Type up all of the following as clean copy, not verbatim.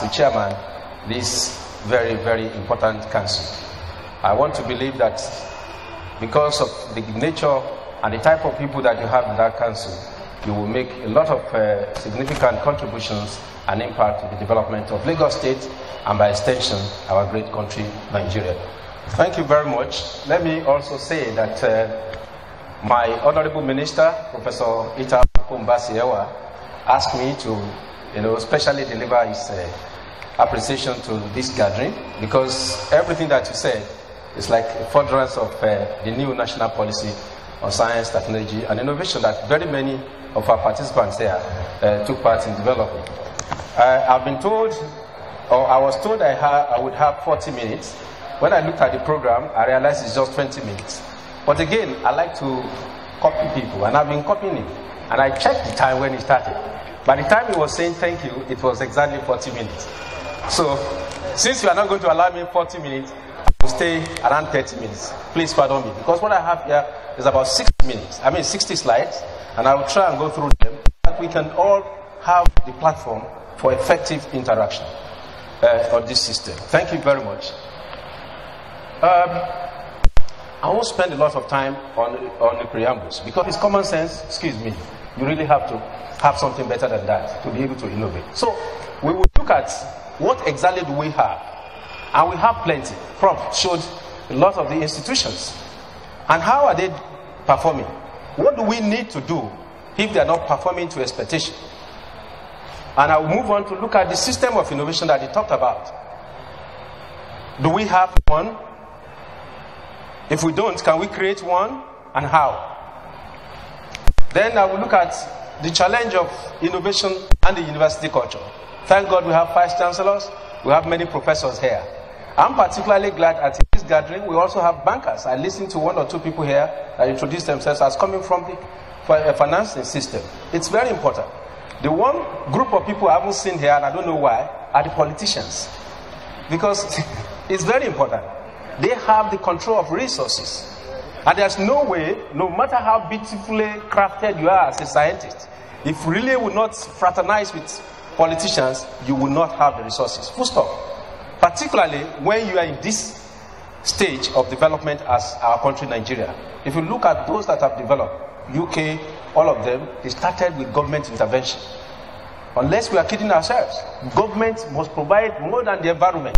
to chairman this very, very important council. I want to believe that because of the nature and the type of people that you have in that council, you will make a lot of significant contributions and impact in the development of Lagos State and by extension, our great country, Nigeria. Thank you very much. Let me also say that my Honorable Minister, Professor Ita Kumbasiewa, asked me to, specially deliver his appreciation to this gathering, because everything that you said is like a furtherance of the new national policy on science, technology, and innovation that very many of our participants here took part in developing. I've been told, or I was told I would have 40 minutes. When I looked at the program, I realized it's just 20 minutes. But again, I like to copy people, and I've been copying him. And I checked the time when he started. By the time he was saying thank you, it was exactly 40 minutes. So, since you are not going to allow me 40 minutes, I will stay around 30 minutes. Please pardon me, because what I have here is about 60 minutes. 60 slides, and I will try and go through them, so that we can all have the platform for effective interaction on this system. Thank you very much. I won't spend a lot of time on the preambles, because it's common sense, you really have to have something better than that to be able to innovate. So, we will look at what exactly do we have, and we have plenty. Prof showed a lot of the institutions, and how are they performing? What do we need to do if they are not performing to expectation? And I will move on to look at the system of innovation that he talked about. Do we have one? If we don't, can we create one, and how? Then I will look at the challenge of innovation and the university culture. Thank God we have vice chancellors, we have many professors here. I'm particularly glad at this gathering we also have bankers. I listened to one or two people here that introduced themselves as coming from the financing system. It's very important. The one group of people I haven't seen here, and I don't know why, are the politicians. Because it's very important. They have the control of resources. And there's no way, no matter how beautifully crafted you are as a scientist, if you really would not fraternize with politicians, you will not have the resources. Full stop. Particularly when you are in this stage of development as our country, Nigeria. If you look at those that have developed, UK, all of them, they started with government intervention. Unless we are kidding ourselves, government must provide more than the environment.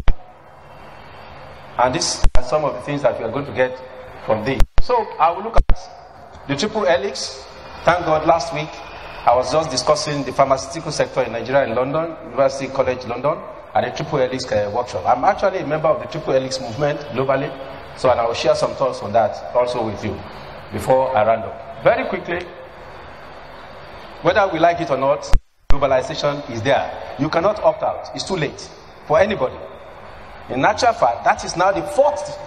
And these are some of the things that we are going to get from this. So I will look at the triple helix. Thank God last week I was just discussing the pharmaceutical sector in Nigeria, in London, University College London, and the triple helix workshop. I'm actually a member of the triple helix movement globally, so and I will share some thoughts on that also with you before I round up. Very quickly, whether we like it or not, globalization is there. You cannot opt out. It's too late for anybody. In actual fact, that is now the fourth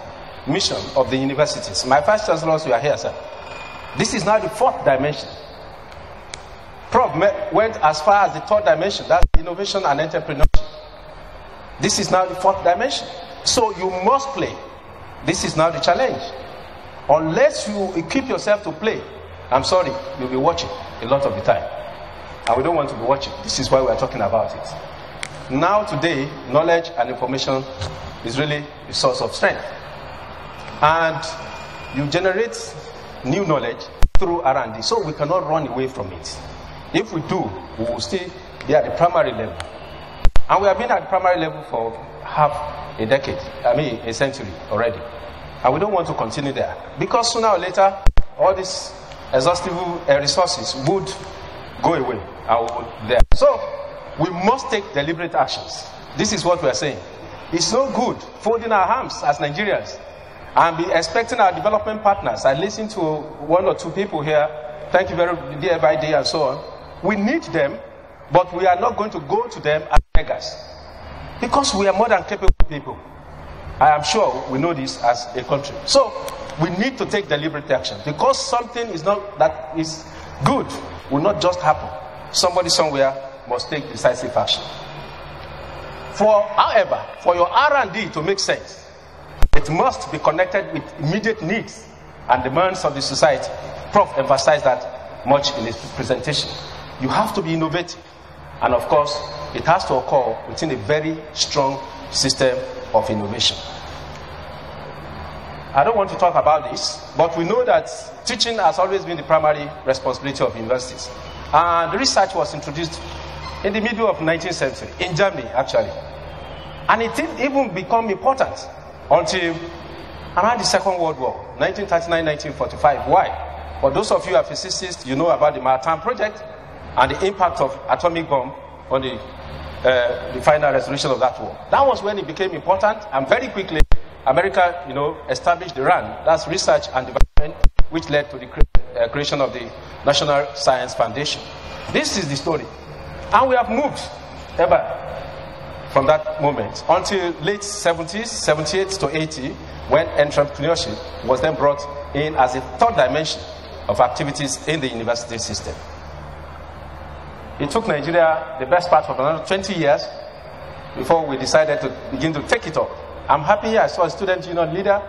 mission of the universities. My vice chancellors, you are here, sir. This is now the fourth dimension. Prof went as far as the third dimension, that's innovation and entrepreneurship. This is now the fourth dimension. So you must play. This is now the challenge. Unless you equip yourself to play, I'm sorry, you'll be watching a lot of the time. And we don't want to be watching. This is why we are talking about it. Now today, knowledge and information is really a source of strength. And you generate new knowledge through R&D, so we cannot run away from it. If we do, we will still be at the primary level. And we have been at the primary level for half a decade, a century already. And we don't want to continue there. Because sooner or later, all these exhaustive resources would go away. And we would there. So, we must take deliberate actions. This is what we are saying. It's no good folding our arms as Nigerians and be expecting our development partners. I listened to one or two people here, thank you very much, day by day and so on. We need them, but we are not going to go to them as beggars. Because we are more than capable people. I am sure we know this as a country. So, we need to take deliberate action. Because something is not that is good will not just happen. Somebody somewhere must take decisive action. However, for your R&D to make sense, it must be connected with immediate needs and demands of the society. Prof emphasized that much in his presentation. You have to be innovative. And of course, it has to occur within a very strong system of innovation. I don't want to talk about this, but we know that teaching has always been the primary responsibility of universities. And the research was introduced in the middle of the 19th century, in Germany actually. And it didn't even become important until around the Second World War, 1939-1945. Why? For those of you who are physicists, you know about the Manhattan Project and the impact of atomic bomb on the final resolution of that war. That was when it became important, and very quickly America, established the RAND, that's Research and Development, which led to the creation of the National Science Foundation. This is the story. And we have moved ever from that moment until late 70s, 78 to 80, when entrepreneurship was then brought in as a third dimension of activities in the university system. It took Nigeria the best part of another 20 years before we decided to begin to take it up. I'm happy I saw a student union leader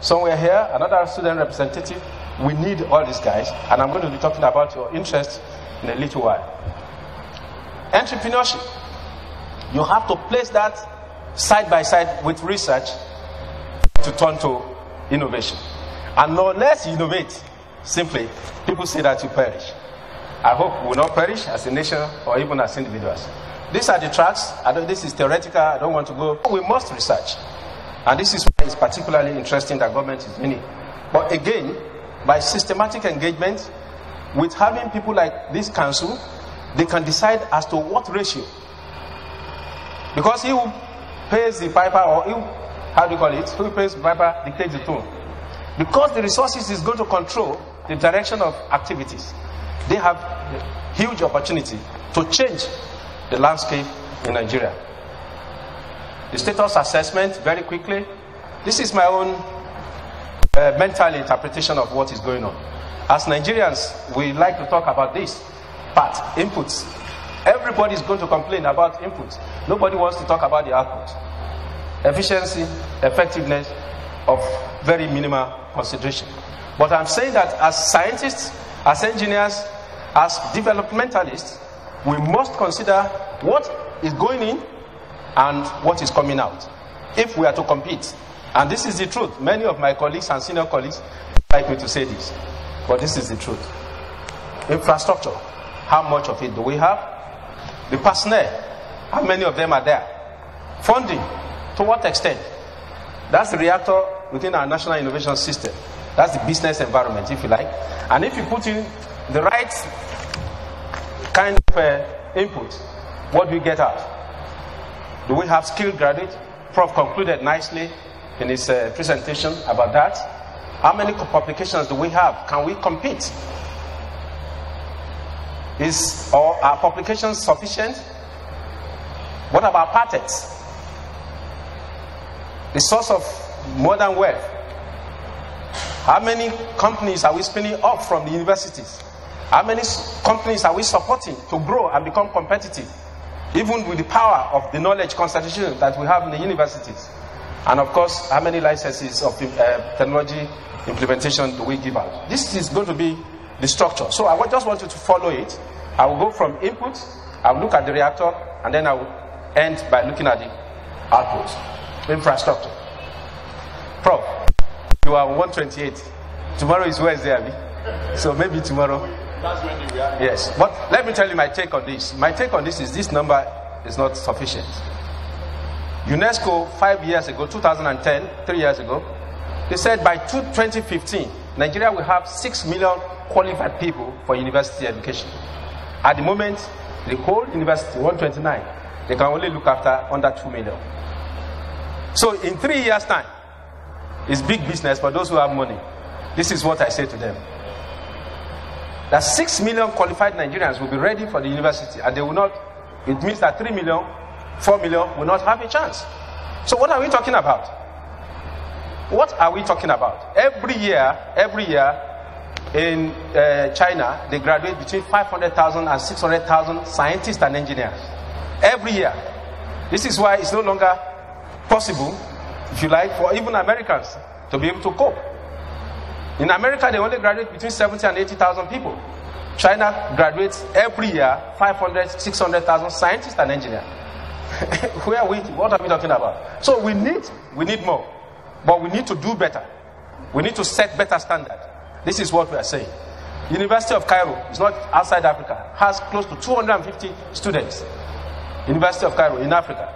somewhere here, another student representative. We need all these guys, and I'm going to be talking about your interest in a little while. Entrepreneurship. You have to place that side by side with research to turn to innovation. And unless you innovate, simply, people say that you perish. I hope we will not perish as a nation or even as individuals. These are the tracks. This is theoretical. I don't want to go. We must research. And this is why it's particularly interesting that government is in it. But again, by systematic engagement, with having people like this council, they can decide as to what ratio. Because he who pays the piper, or who pays the piper dictates the tone. Because the resources is going to control the direction of activities, they have a huge opportunity to change the landscape in Nigeria. The status assessment, very quickly. This is my own mental interpretation of what is going on. As Nigerians, we like to talk about this part, inputs. Everybody is going to complain about inputs. Nobody wants to talk about the output. Efficiency, effectiveness of very minimal consideration. But I'm saying that as scientists, as engineers, as developmentalists, we must consider what is going in and what is coming out if we are to compete. And this is the truth. Many of my colleagues and senior colleagues like me to say this, but this is the truth. Infrastructure, how much of it do we have? The personnel, how many of them are there? Funding, to what extent? That's the reactor within our national innovation system. That's the business environment, if you like. And if you put in the right kind of input, what do we get out? Do we have skilled graduates? Prof concluded nicely in his presentation about that. How many publications do we have? Can we compete? Are our publications sufficient? What about patents? The source of modern wealth. How many companies are we spinning up from the universities? How many companies are we supporting to grow and become competitive? Even with the power of the knowledge concentration that we have in the universities. And of course, how many licenses of technology implementation do we give out? This is going to be the structure. So I just want you to follow it. I will go from input, I will look at the reactor, and then I will end by looking at the output. Infrastructure. Prof, you are 128. Tomorrow is Wednesday, Abi. So maybe tomorrow. That's when you react. Yes. But let me tell you my take on this. My take on this is this number is not sufficient. UNESCO 5 years ago, 2010, 3 years ago, they said by 2015, Nigeria will have 6 million qualified people for university education. At the moment, the whole university, 129, they can only look after under 2 million. So in 3 years' time, it's big business for those who have money. This is what I say to them. That 6 million qualified Nigerians will be ready for the university, and they will not, it means that 3 million, 4 million will not have a chance. So what are we talking about? What are we talking about? Every year in China, they graduate between 500,000 and 600,000 scientists and engineers. Every year. This is why it's no longer possible, if you like, for even Americans to be able to cope. In America, they only graduate between 70 and 80,000 people. China graduates every year 500, 600,000 scientists and engineers. Where are we? What are we talking about? So we need more, but we need to do better. We need to set better standard. This is what we are saying. University of Cairo is not outside Africa. Has close to 250 students. University of Cairo in Africa.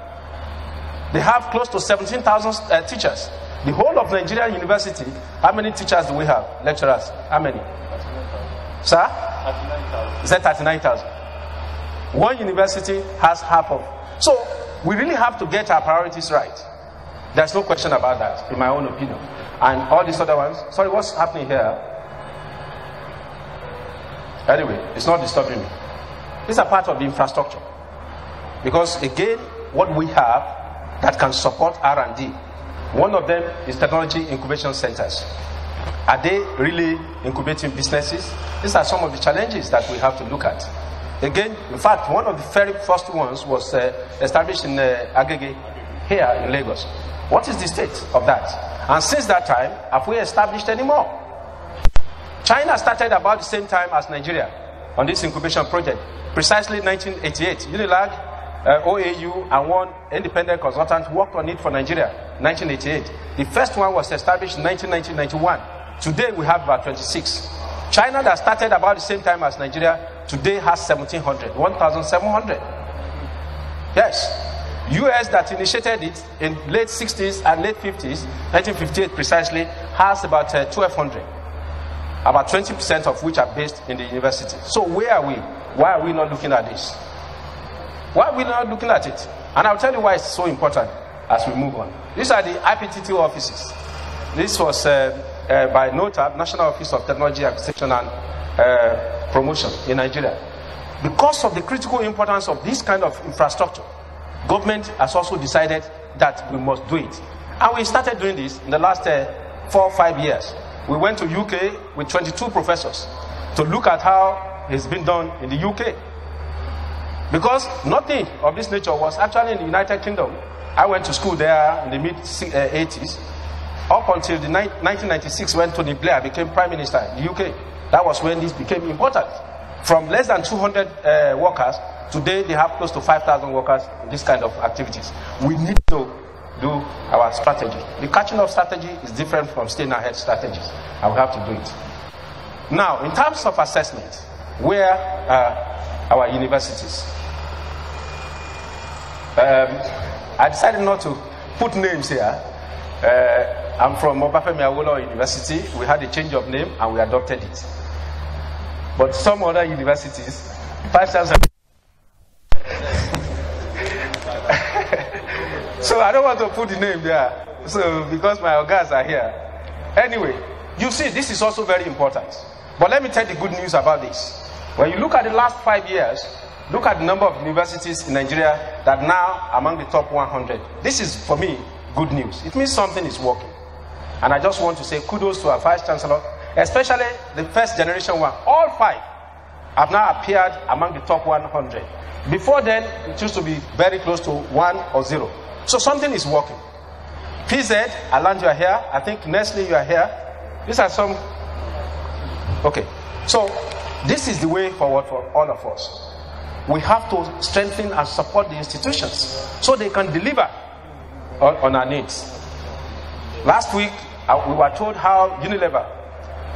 They have close to 17,000 teachers. The whole of Nigeria University, how many teachers do we have? Lecturers? How many? Sir? 39,000. Is that 39,000? One university has half of. So, we really have to get our priorities right. There's no question about that, in my own opinion. And all these other ones, sorry, what's happening here? Anyway, it's not disturbing me. These are part of the infrastructure. Because again, what we have that can support R&D, one of them is technology incubation centers. Are they really incubating businesses? These are some of the challenges that we have to look at. Again, in fact, one of the very first ones was established in Agege, here in Lagos. What is the state of that? And since that time, have we established any more? China started about the same time as Nigeria on this incubation project, precisely 1988. UNILAG, OAU, and one independent consultant worked on it for Nigeria, 1988. The first one was established in 1991. Today we have about 26. China, that started about the same time as Nigeria, today has 1,700, 1,700. Yes. US, that initiated it in late 60s and late 50s, 1958 precisely, has about 1,200. About 20% of which are based in the university. So where are we? Why are we not looking at this? Why are we not looking at it? And I'll tell you why it's so important as we move on. These are the IPTT offices. This was by NOTAB, National Office of Technology Acquisition and Promotion in Nigeria. Because of the critical importance of this kind of infrastructure, government has also decided that we must do it. And we started doing this in the last 4 or 5 years. We went to UK with 22 professors to look at how it's been done in the UK. Because nothing of this nature was actually in the United Kingdom. I went to school there in the mid-80s, up until the 1996 when Tony Blair became Prime Minister in the UK. That was when this became important. From less than 200 workers, today they have close to 5,000 workers in this kind of activities. We need to do our strategy. The catching up strategy is different from staying ahead strategies, and we have to do it. Now, in terms of assessment, where are our universities? I decided not to put names here. I'm from Obafemi Awolowo University. We had a change of name and we adopted it. But some other universities, vice chancellor. So I don't want to put the name there. So because my organs are here. Anyway, you see, this is also very important. But let me tell you the good news about this. When you look at the last 5 years, look at the number of universities in Nigeria that now are among the top 100. This is, for me, good news. It means something is working. And I just want to say kudos to our Vice Chancellor, especially the first generation one. All 5 have now appeared among the top 100. Before then, it used to be very close to 1 or 0. So something is working. PZ, Aland, you are here. I think Nestle, you are here. These are some... Okay. So, this is the way forward for all of us. We have to strengthen and support the institutions so they can deliver on our needs. Last week, we were told how Unilever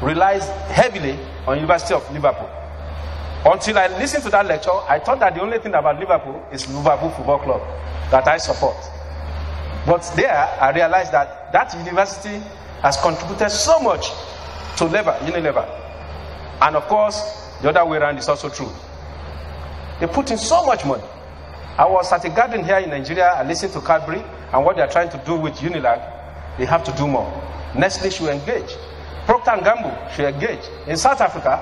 relies heavily on University of Liverpool. Until I listened to that lecture, I thought that the only thing about Liverpool is Liverpool Football Club that I support. But there, I realized that that university has contributed so much to Unilever. And of course, the other way around is also true. They put in so much money. I was at a gathering here in Nigeria. I listened to Cadbury and what they are trying to do with Unilag. They have to do more. Nestle should engage. Procter & Gamble should engage. In South Africa,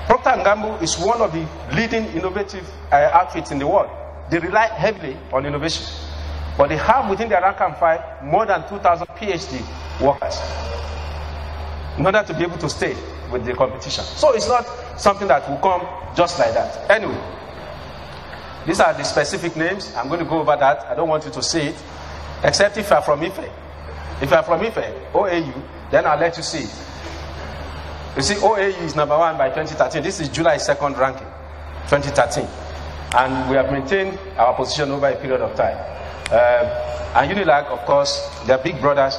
Procter & Gamble is one of the leading innovative outfits in the world. They rely heavily on innovation. But they have within their rank and file more than 2,000 PhD workers in order to be able to stay with the competition. So it's not something that will come just like that. Anyway, these are the specific names. I'm going to go over that. I don't want you to see it, except if you are from Ife. If you are from Ife, OAU, then I'll let you see it. You see, OAU is number 1 by 2013. This is July 2nd ranking, 2013. And we have maintained our position over a period of time. And UNILAG, of course, their big brothers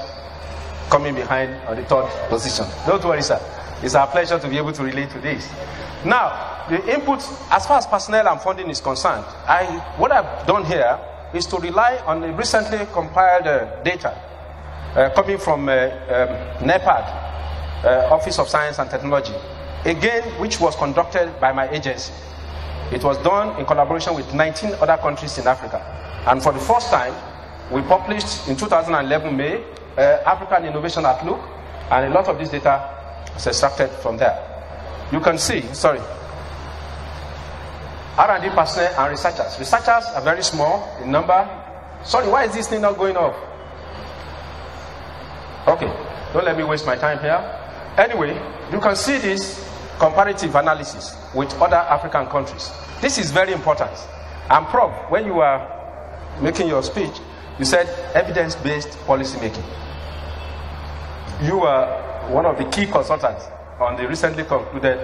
coming behind on the 3rd position. Don't worry, sir. It's our pleasure to be able to relate to this. Now, the input, as far as personnel and funding is concerned, what I've done here is to rely on the recently compiled data coming from NEPAD, Office of Science and Technology, again, which was conducted by my agency. It was done in collaboration with 19 other countries in Africa. And for the first time, we published in 2011 May, African Innovation Outlook, and a lot of this data is extracted from there. You can see, R&D personnel and researchers. Researchers are very small in number. Sorry, why is this thing not going off? Okay, don't let me waste my time here. Anyway, you can see this comparative analysis with other African countries. This is very important. And Prof, when you were making your speech, you said evidence-based policy making. You were one of the key consultants on the recently concluded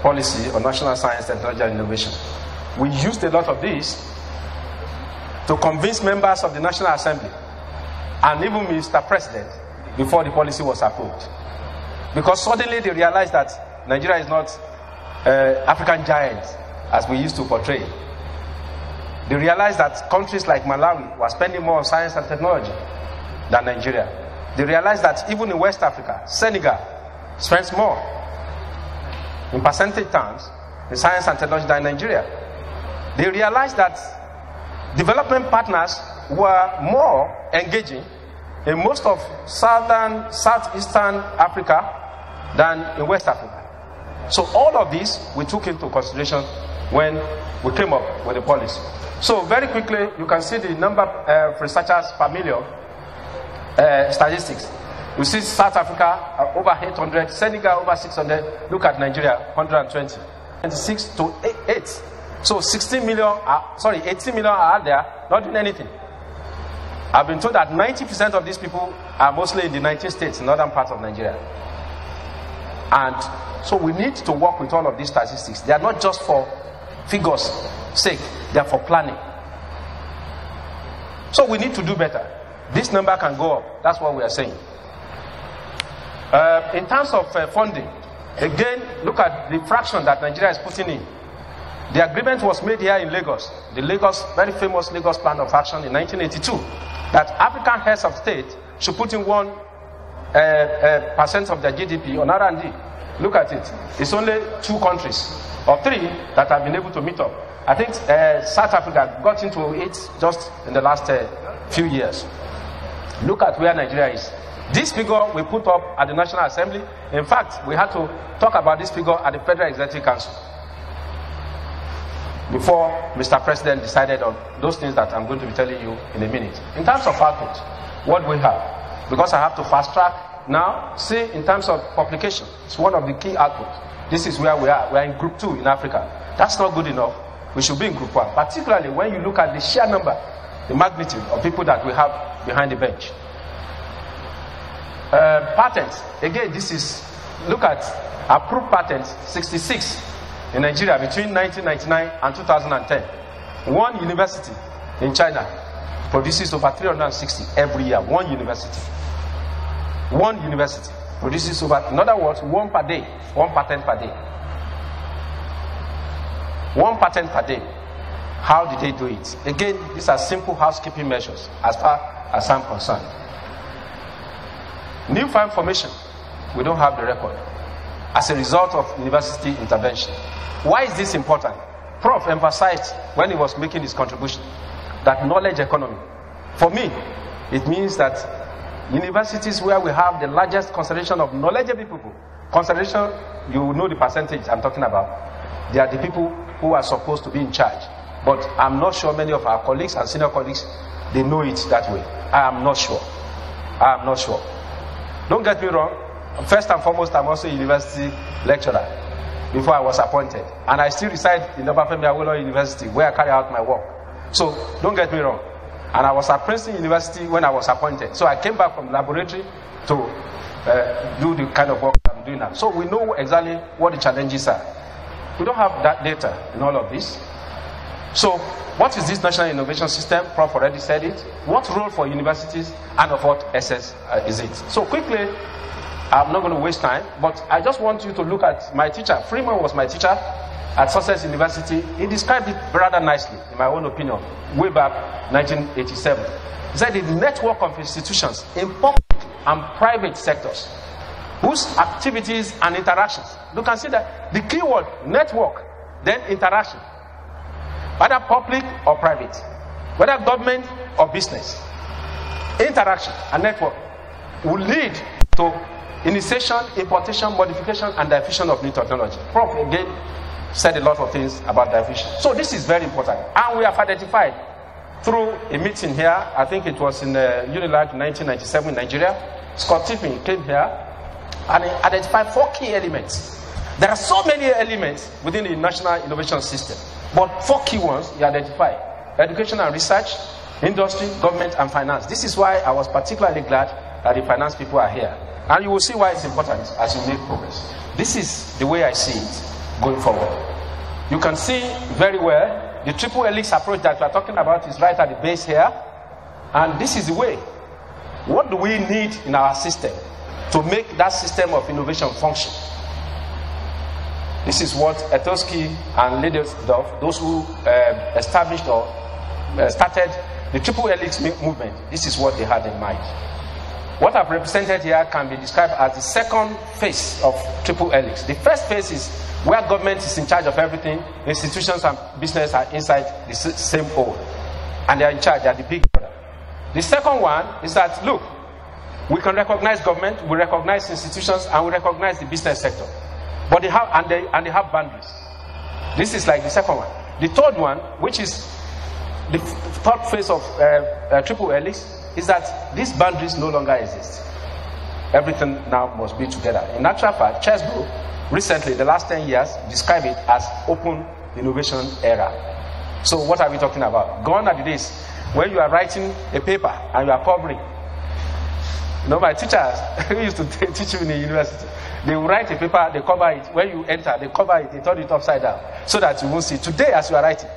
policy on national science, technology, and innovation. We used a lot of this to convince members of the National Assembly and even Mr. President before the policy was approved. Because suddenly they realized that Nigeria is not African giant as we used to portray. They realized that countries like Malawi were spending more on science and technology than Nigeria. They realized that even in West Africa, Senegal spends more in percentage terms in science and technology than Nigeria. They realized that development partners were more engaging in most of southeastern Africa than in West Africa. So all of this we took into consideration when we came up with the policy. So very quickly, you can see the number of researchers per million statistics. You see South Africa over 800, Senegal over 600. Look at Nigeria, 120, 26 to 8. So 18 million are out there not doing anything. I've been told that 90% of these people are mostly in the 19 states, northern parts of Nigeria. And so we need to work with all of these statistics. They are not just for figures' sake, they are for planning. So we need to do better. This number can go up. That's what we are saying. In terms of funding, again, look at the fraction that Nigeria is putting in. The agreement was made here in Lagos, the very famous Lagos Plan of Action in 1982, that African heads of state should put in 1% of their GDP on R&D. Look at it. It's only 2 countries or 3 that have been able to meet up. I think South Africa got into it just in the last few years. Look at where Nigeria is. This figure we put up at the National Assembly. In fact, we had to talk about this figure at the Federal Executive Council before Mr. President decided on those things that I'm going to be telling you in a minute. In terms of output, what we have, because I have to fast track now, see in terms of publication, it's one of the key outputs. This is where we are. We are in Group 2 in Africa. That's not good enough. We should be in Group 1, particularly when you look at the sheer number, the magnitude of people that we have behind the bench. Patents, again, look at approved patents, 66 in Nigeria between 1999 and 2010. One university in China produces over 360 every year. One university produces over, in other words, 1 per day, 1 patent per day. 1 patent per day. How did they do it? Again, these are simple housekeeping measures as far as I'm concerned. New file formation, we don't have the record as a result of university intervention. Why is this important? Prof emphasized when he was making his contribution that knowledge economy. For me, it means that universities where we have the largest concentration of knowledgeable people, concentration, you know the percentage I'm talking about, they are the people who are supposed to be in charge. But I'm not sure many of our colleagues and senior colleagues, they know it that way. I am not sure. Don't get me wrong. First and foremost, I'm also a university lecturer before I was appointed. And I still reside in Obafemi Awolowo University where I carry out my work. So don't get me wrong. And I was at Princeton University when I was appointed. So I came back from the laboratory to do the kind of work I'm doing that. So we know exactly what the challenges are. We don't have that data in all of this. So what is this National Innovation System? Prof already said it. What role for universities and of what essence is it? So quickly, I'm not going to waste time, but I just want you to look at my teacher. Freeman was my teacher at Sussex University. He described it rather nicely, in my own opinion, way back 1987. He said the network of institutions in public and private sectors whose activities and interactions. You can see that the key word, network, then interaction. Whether public or private, whether government or business, interaction and network will lead to initiation, importation, modification, and diffusion of new technology. Prof again said a lot of things about diffusion. So this is very important. And we have identified through a meeting here, I think it was in UNILAG 1997 in Nigeria. Scott Tiffin came here and he identified 4 key elements. There are so many elements within the National Innovation System, but 4 key ones he identified: education and research, industry, government, and finance. This is why I was particularly glad that the finance people are here. And you will see why it's important as you make progress. This is the way I see it going forward. You can see very well the triple helix approach that we are talking about is right at the base here. And this is the way. What do we need in our system to make that system of innovation function? This is what Etosky and Ledelsdorf, those who established or started the triple helix movement, this is what they had in mind. What I've represented here can be described as the second phase of triple helix. The first phase is where government is in charge of everything, institutions and business are inside the same hole, and they are in charge, they are the big brother. The second one is that, look, we can recognize government, we recognize institutions, and we recognize the business sector. But they have, and they have boundaries. This is like the second one. The third one, which is the third phase of triple helix, is that these boundaries no longer exist. Everything now must be together. In actual fact, Chesbrough, recently, the last 10 years, described it as open innovation era. So what are we talking about? Gone are the days when you are writing a paper and you are covering. You know, my teachers who used to teach you in the university, they will write a paper, they cover it. When you enter, they cover it, they turn it upside down so that you won't see. Today, as you are writing,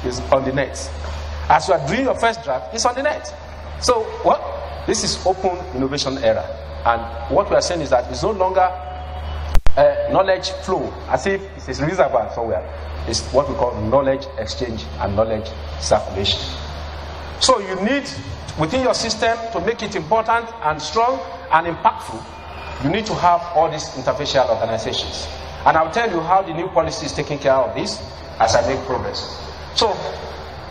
it's on the net. As you are doing your first draft, it's on the net. So what? This is open innovation era. And what we are saying is that it's no longer knowledge flow, as if it's a reservoir somewhere. It's what we call knowledge exchange and knowledge circulation. So you need, within your system, to make it important and strong and impactful, you need to have all these interfacial organizations. And I'll tell you how the new policy is taking care of this as I make progress. So,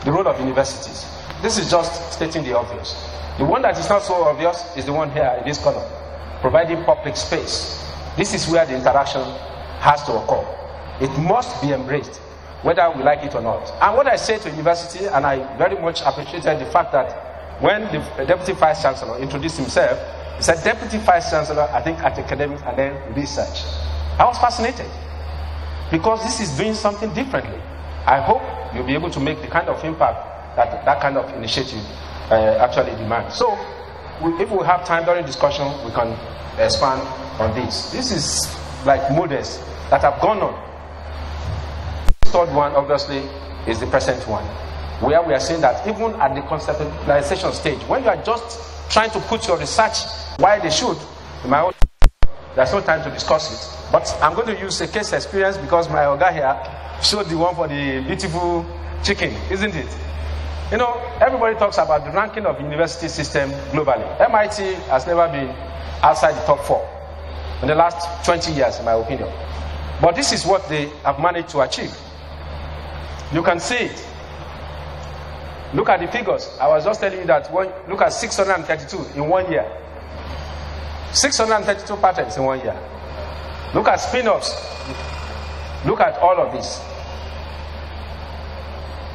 the role of universities. This is just stating the obvious. The one that is not so obvious is the one here in this column, providing public space. This is where the interaction has to occur. It must be embraced, whether we like it or not. And what I say to university, and I very much appreciated the fact that when the Deputy Vice Chancellor introduced himself, he said, Deputy Vice Chancellor, I think at academics and then research. I was fascinated because this is doing something differently. I hope you'll be able to make the kind of impact that that kind of initiative actually demands. So, if we have time during discussion, we can expand on this. This is like models that have gone on. The third one, obviously, is the present one, where we are saying that even at the conceptualization stage, when you are just trying to put your research why they should, in my own, there's no time to discuss it. But I'm going to use a case experience because my Oga here showed the one for the beautiful chicken, isn't it? You know, everybody talks about the ranking of university system globally. MIT has never been outside the top 4 in the last 20 years, in my opinion. But this is what they have managed to achieve. You can see it. Look at the figures. I was just telling you that look at 632 in 1 year. 632 patents in 1 year. Look at spin-offs. Look at all of this.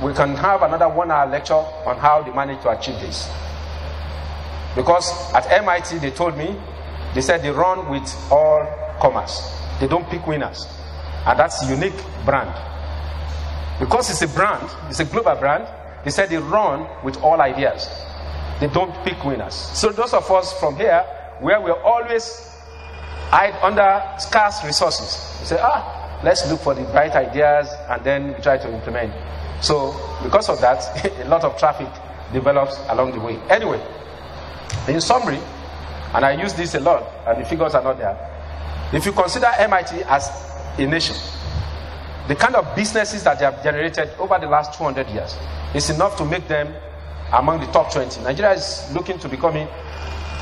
We can have another 1-hour lecture on how they managed to achieve this. Because at MIT, they told me, they said they run with all comers. They don't pick winners. And that's a unique brand. Because it's a brand, it's a global brand, they said they run with all ideas. They don't pick winners. So those of us from here, where we're always hide under scarce resources. We say, let's look for the bright ideas and then we try to implement. So because of that, a lot of traffic develops along the way. Anyway, in summary, and I use this a lot, and the figures are not there. If you consider MIT as a nation, the kind of businesses that they have generated over the last 200 years is enough to make them among the top 20. Nigeria is looking to becoming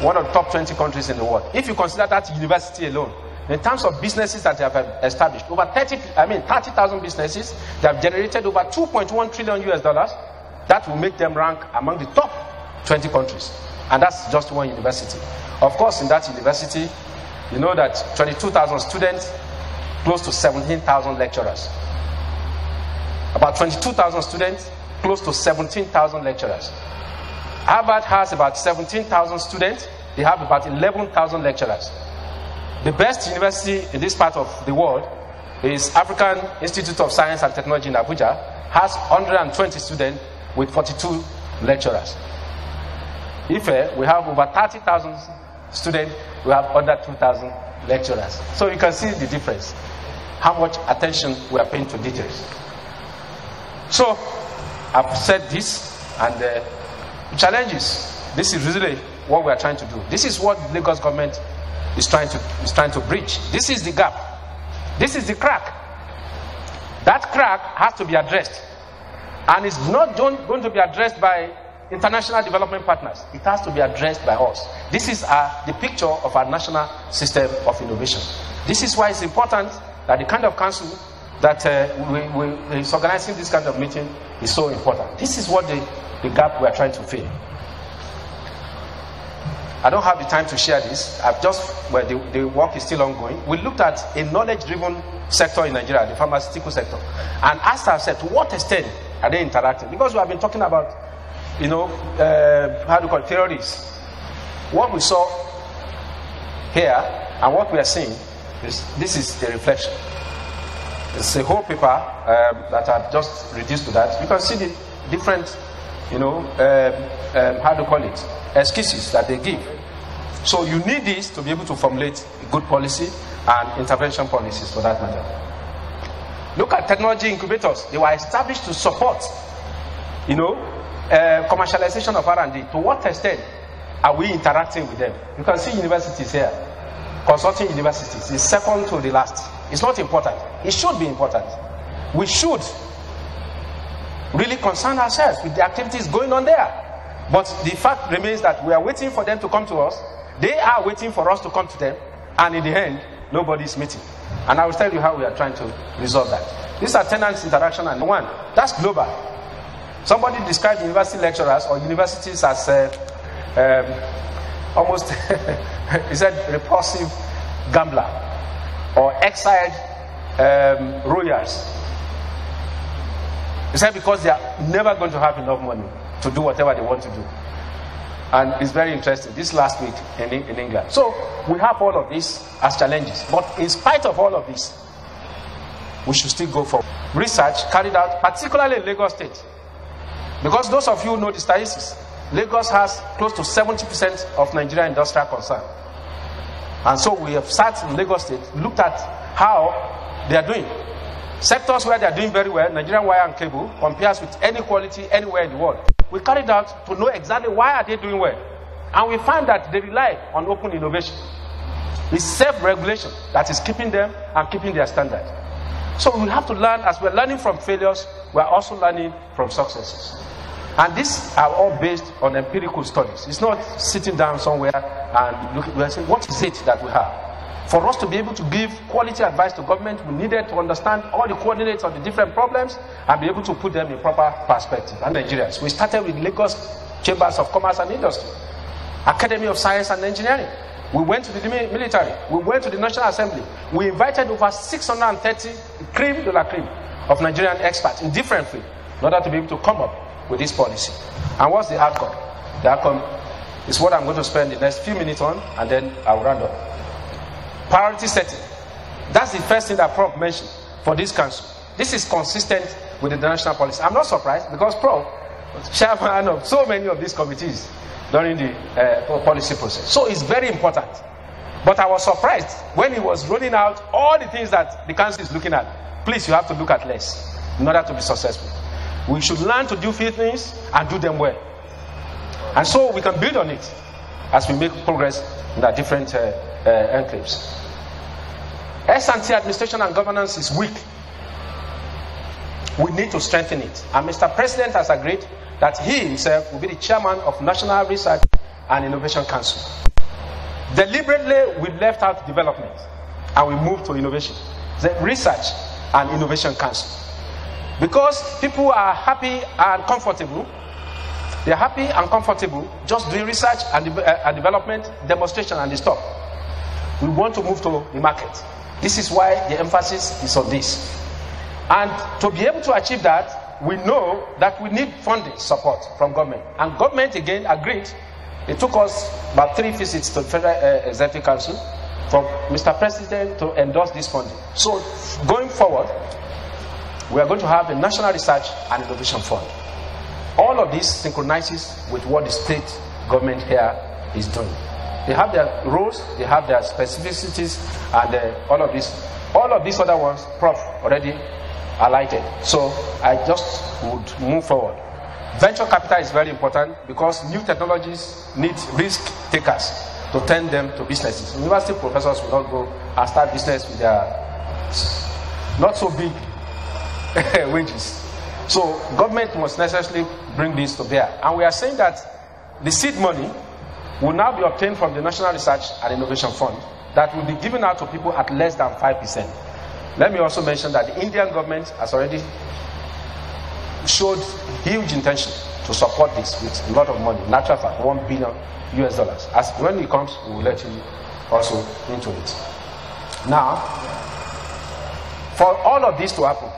one of the top 20 countries in the world. If you consider that university alone, in terms of businesses that they have established, over 30,000 businesses, they have generated over $2.1 trillion US. That will make them rank among the top 20 countries. And that's just one university. Of course, in that university, you know that 22,000 students, close to 17,000 lecturers. About 22,000 students, close to 17,000 lecturers. Harvard has about 17,000 students. They have about 11,000 lecturers. The best university in this part of the world is African Institute of Science and Technology in Abuja, has 120 students with 42 lecturers. Ife, we have over 30,000 students, we have under 2,000 lecturers. So you can see the difference, how much attention we are paying to details. So I've said this, and the challenges, this is really what we are trying to do. This is what the Lagos government is trying to bridge. This is the gap. This is the crack. That crack has to be addressed. And it's not going to be addressed by international development partners. It has to be addressed by us. This is the picture of our national system of innovation. This is why it's important that the kind of council that is organizing this kind of meeting is so important. This is what the gap we are trying to fill. I don't have the time to share this. The work is still ongoing. We looked at a knowledge-driven sector in Nigeria, the pharmaceutical sector, and asked ourselves, to what extent are they interacting? Because we have been talking about, theories. What we saw here and what we are seeing this is the reflection. It's a whole paper that I've just reduced to that. You can see the different, excuses that they give. So you need this to be able to formulate a good policy and intervention policies for that matter. Look at technology incubators. They were established to support, commercialization of R&D. To what extent are we interacting with them? You can see universities here. Consulting universities is second to the last. It's not important. It should be important. We should really concern ourselves with the activities going on there. But the fact remains that we are waiting for them to come to us. They are waiting for us to come to them. And in the end, nobody is meeting. And I will tell you how we are trying to resolve that. These are tenants interaction and one. That's global. Somebody described university lecturers or universities as almost, he said, repulsive gambler or exiled royals. He said because they are never going to have enough money to do whatever they want to do. And it's very interesting. This last week in England. So we have all of this as challenges. But in spite of all of this, we should still go for research carried out, particularly in Lagos State. Because those of you who know the statistics, Lagos has close to 70% of Nigerian industrial concern. And so we have sat in Lagos State, looked at how they are doing. Sectors where they are doing very well, Nigerian wire and cable, compares with any quality anywhere in the world. We carried out to know exactly why are they doing well. And we find that they rely on open innovation. It's self-regulation that is keeping them and keeping their standard. So we have to learn, as we're learning from failures, we're also learning from successes. And these are all based on empirical studies. It's not sitting down somewhere and looking, we're saying, what is it that we have? For us to be able to give quality advice to government, we needed to understand all the coordinates of the different problems and be able to put them in proper perspective. And Nigerians, we started with Lagos Chambers of Commerce and Industry, Academy of Science and Engineering. We went to the military. We went to the National Assembly. We invited over 630 cream de la cream of Nigerian experts in different fields in order to be able to come up with this policy. And what's the outcome? The outcome is what I'm going to spend the next few minutes on, and then I'll round up. Priority setting. That's the first thing that Prof mentioned for this council. This is consistent with the national policy. I'm not surprised because Prof was chairman of so many of these committees during the policy process. So it's very important But I was surprised when he was rolling out all the things that the council is looking at. Please, you have to look at less in order to be successful. We should learn to do few things and do them well. And so we can build on it as we make progress in the different enclaves. S&T administration and governance is weak. We need to strengthen it. And Mr. President has agreed that he himself will be the chairman of National Research and Innovation Council. Deliberately, we left out development and we moved to innovation. The Research and Innovation Council. Because people are happy and comfortable. They're happy and comfortable just doing research and development, demonstration, and the stuff. We want to move to the market. This is why the emphasis is on this. And to be able to achieve that, we know that we need funding support from government. And government again agreed. It took us about 3 visits to the Federal Executive Council for Mr. President to endorse this funding. So going forward, we are going to have a National Research and Innovation Fund. All of this synchronizes with what the state government here is doing. They have their roles, they have their specificities, and all of these other ones, Prof already highlighted. So I just would move forward. Venture capital is very important because new technologies need risk takers to turn them to businesses. University professors will not go and start business with their not so big wages. So government must necessarily bring this to bear. And we are saying that the seed money will now be obtained from the National Research and Innovation Fund that will be given out to people at less than 5%. Let me also mention that the Indian government has already showed huge intention to support this with a lot of money. Natural fact, $1 billion. As when it comes, we will let you also into it. Now, for all of this to happen,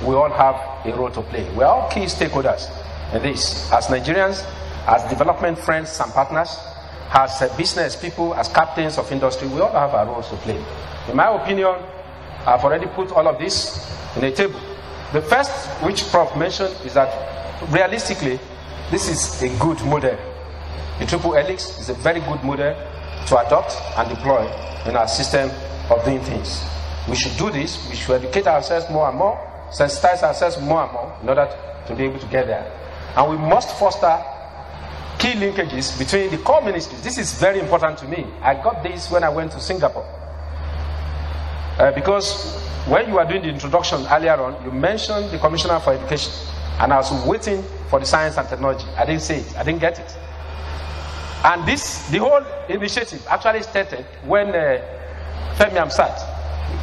we all have a role to play. We are all key stakeholders in this. As Nigerians, as development friends and partners, as business people, as captains of industry, we all have our roles to play. In my opinion, I've already put all of this in a table. The first, which Prof mentioned, is that realistically, this is a good model. The triple helix is a very good model to adopt and deploy in our system of doing things. We should do this. We should educate ourselves more and more, sensitize ourselves more and more in order to be able to get there. And we must foster key linkages between the core ministries. This is very important to me. I got this when I went to Singapore. Because when you were doing the introduction earlier on, you mentioned the Commissioner for Education. And I was waiting for the science and technology. I didn't say it. I didn't get it. And the whole initiative actually started when Femi Amsat,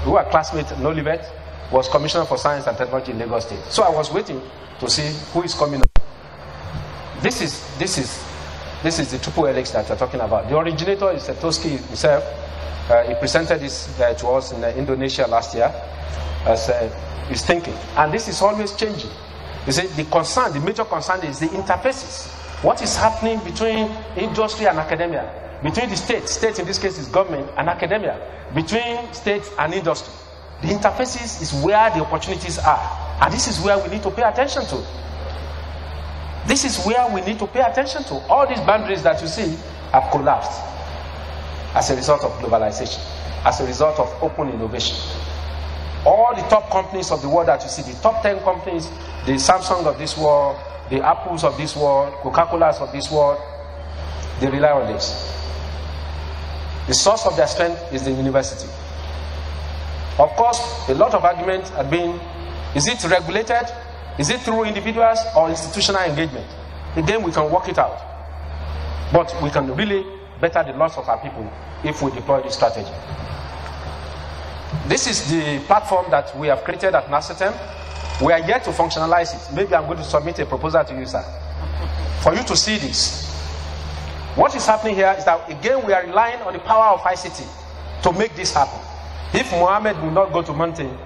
who are classmates in Olivet, was Commissioner for Science and Technology in Lagos State. So I was waiting to see who is coming up. This is the triple helix that we're talking about. The originator is Toski himself. He presented this to us in Indonesia last year as his thinking. And this is always changing. You see, the major concern is the interfaces. What is happening between industry and academia? Between the state in this case is government, and academia. Between state and industry. The interfaces is where the opportunities are. And this is where we need to pay attention to. This is where we need to pay attention to. All these boundaries that you see have collapsed as a result of globalization, as a result of open innovation. All the top companies of the world that you see, the top 10 companies, the Samsung of this world, the Apples of this world, Coca-Colas of this world, they rely on this. The source of their strength is the university. Of course, a lot of arguments have been, is it regulated? Is it through individuals or institutional engagement? Again, we can work it out. But we can really better the loss of our people if we deploy this strategy. This is the platform that we have created at NASETEM. We are yet to functionalize it. Maybe I'm going to submit a proposal to you, sir, for you to see this. What is happening here is that, again, we are relying on the power of ICT to make this happen. If Mohammed will not go to mountain,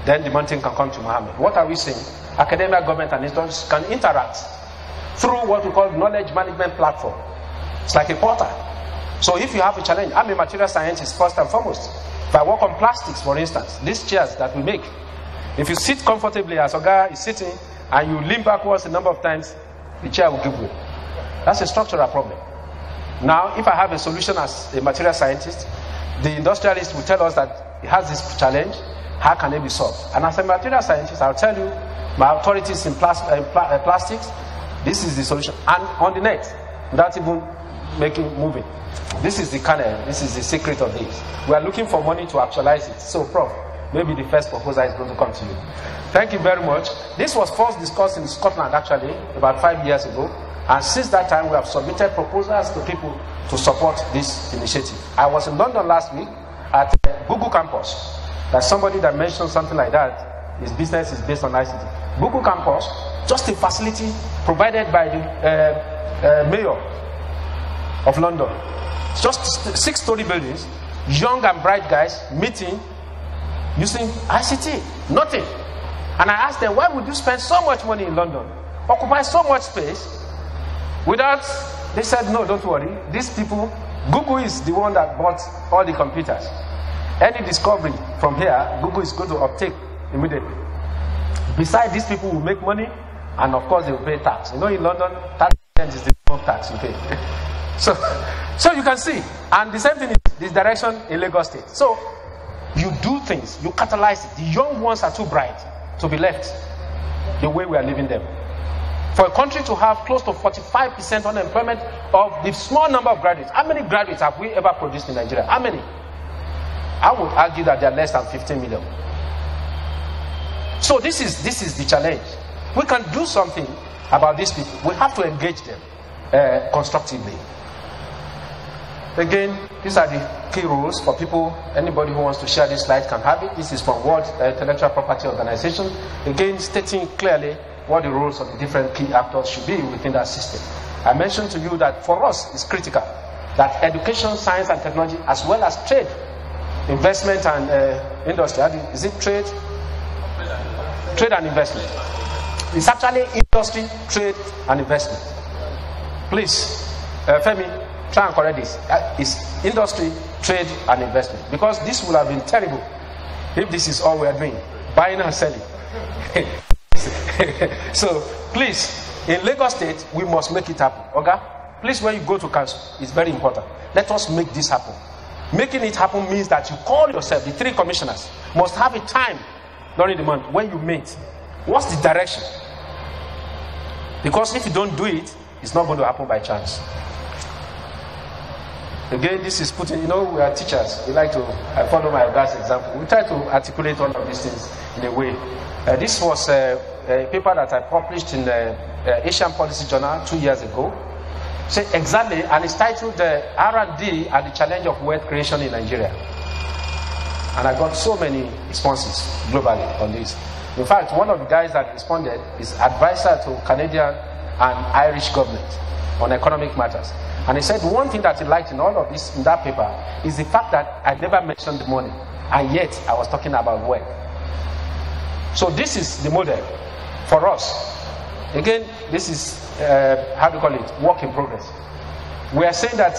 then the mountain can come to Mohammed. What are we saying? Academia, government, and institutions can interact through what we call knowledge management platform. It's like a portal. So if you have a challenge, I'm a material scientist first and foremost. If I work on plastics, for instance, these chairs that we make, if you sit comfortably as Oga is sitting and you lean backwards a number of times, the chair will give way. That's a structural problem. Now, if I have a solution as a material scientist, the industrialist will tell us that it has this challenge. How can it be solved? And as a material scientist, I'll tell you my authorities in plastics. This is the solution. And on the net, without even moving. This is the kernel. This is the secret of this. We are looking for money to actualize it. So, Prof, maybe the first proposal is going to come to you. Thank you very much. This was first discussed in Scotland, actually, about 5 years ago. And since that time, we have submitted proposals to people to support this initiative. I was in London last week at Google campus. There's somebody that mentioned something like that. His business is based on ICT. Google campus, just a facility provided by the mayor of London. Just 6-story buildings, young and bright guys meeting using ICT. Nothing. And I asked them, why would you spend so much money in London, occupy so much space, without... They said, no, don't worry. These people, Google is the one that bought all the computers. Any discovery from here, Google is going to uptake immediately. Besides, these people will make money, and of course they will pay tax. You know, in London, 30% is the minimum tax you pay. So you can see, and the same thing is this direction in Lagos State. So you do things, you catalyze it. The young ones are too bright to be left the way we are leaving them. For a country to have close to 45% unemployment of the small number of graduates, how many graduates have we ever produced in Nigeria? How many? I would argue that they are less than 15 million. So this is the challenge. We can do something about these people. We have to engage them constructively. Again, these are the key rules for people. Anybody who wants to share this slide can have it. This is from World Intellectual Property Organization. Again, stating clearly what the roles of the different key actors should be within that system. I mentioned to you that for us, it's critical that education, science and technology, as well as trade, investment and industry. Is it trade? Trade and investment. It's actually industry, trade and investment. Please, Femi, try and correct this. It's industry, trade and investment. Because this would have been terrible if this is all we are doing, buying and selling. So, please, in Lagos State, we must make it happen. Okay? Please, when you go to council, it's very important. Let us make this happen. Making it happen means that you call yourself, the 3 commissioners, must have a time during the month when you meet. What's the direction? Because if you don't do it, it's not going to happen by chance. Again, this is putting, you know, we are teachers. We like to follow my dad's example. We try to articulate all of these things in a way. This was a paper that I published in the Asian Policy Journal 2 years ago. So exactly, and it's titled R&D and the Challenge of Wealth Creation in Nigeria. And I got so many responses globally on this. In fact, one of the guys that responded is advisor to Canadian and Irish government on economic matters. And he said one thing that he liked in all of this, in that paper, is the fact that I never mentioned the money, and yet I was talking about wealth. So this is the model for us. Again, this is, how do you call it, work in progress. We are saying that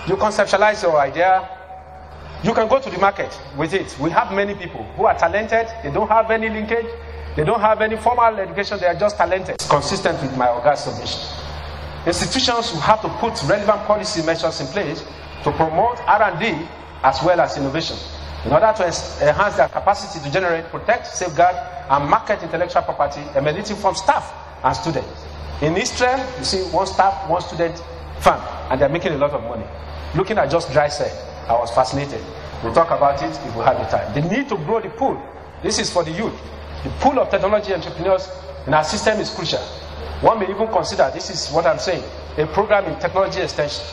you conceptualize your idea, you can go to the market with it. We have many people who are talented, they don't have any linkage, they don't have any formal education, they are just talented. It's consistent with my August submission. Institutions will have to put relevant policy measures in place to promote R&D as well as innovation in order to enhance their capacity to generate, protect, safeguard, and market intellectual property emanating from staff and students. In Israel, you see one staff, one student farm, and they're making a lot of money. Looking at just dry cell, I was fascinated. We'll talk about it if we have the time. The need to grow the pool. This is for the youth. The pool of technology entrepreneurs in our system is crucial. One may even consider, this is what I'm saying, a program in technology extension.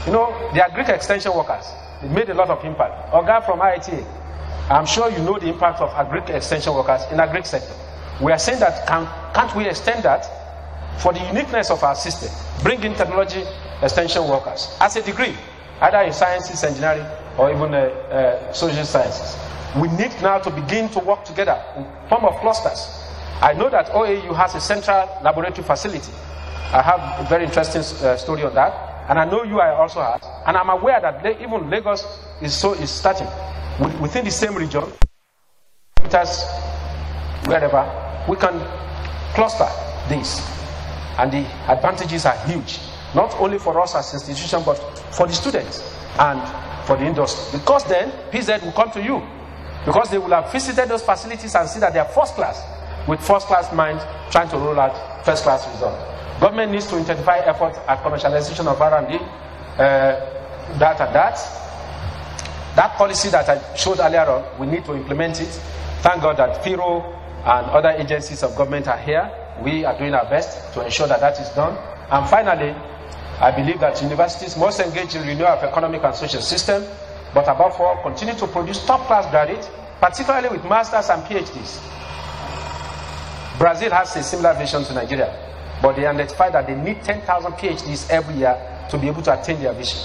You know, the agri extension workers, they made a lot of impact. Oga from IITA, I'm sure you know the impact of agri extension workers in the agri sector. We are saying that can't we extend that for the uniqueness of our system? Bring in technology extension workers as a degree, either in sciences, engineering, or even social sciences. We need now to begin to work together in form of clusters. I know that OAU has a central laboratory facility. I have a very interesting story on that, and I know you also have. And I'm aware that even Lagos is starting within the same region, wherever we can cluster this, and the advantages are huge. not only for us as institution, but for the students and for the industry. Because then, PZ will come to you, because they will have visited those facilities and see that they are first class, with first class mind, trying to roll out first class results. Government needs to intensify efforts at commercialization of R&D, that policy that I showed earlier on, we need to implement it. Thank God that FIRO and other agencies of government are here. We are doing our best to ensure that that is done. And finally, I believe that universities must engage in renewal of economic and social system, but above all, continue to produce top-class graduates, particularly with masters and PhDs. Brazil has a similar vision to Nigeria, but they identified that they need 10,000 PhDs every year to be able to attain their vision.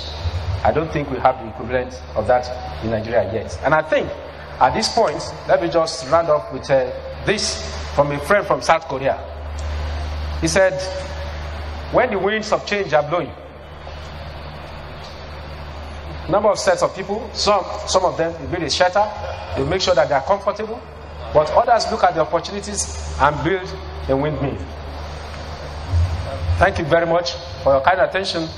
I don't think we have the equivalent of that in Nigeria yet. And I think at this point, let me just round off with this from a friend from South Korea. He said, when the winds of change are blowing, number of sets of people, some of them will build a shelter, they make sure that they are comfortable, but others look at the opportunities and build a windmill. Thank you very much for your kind attention.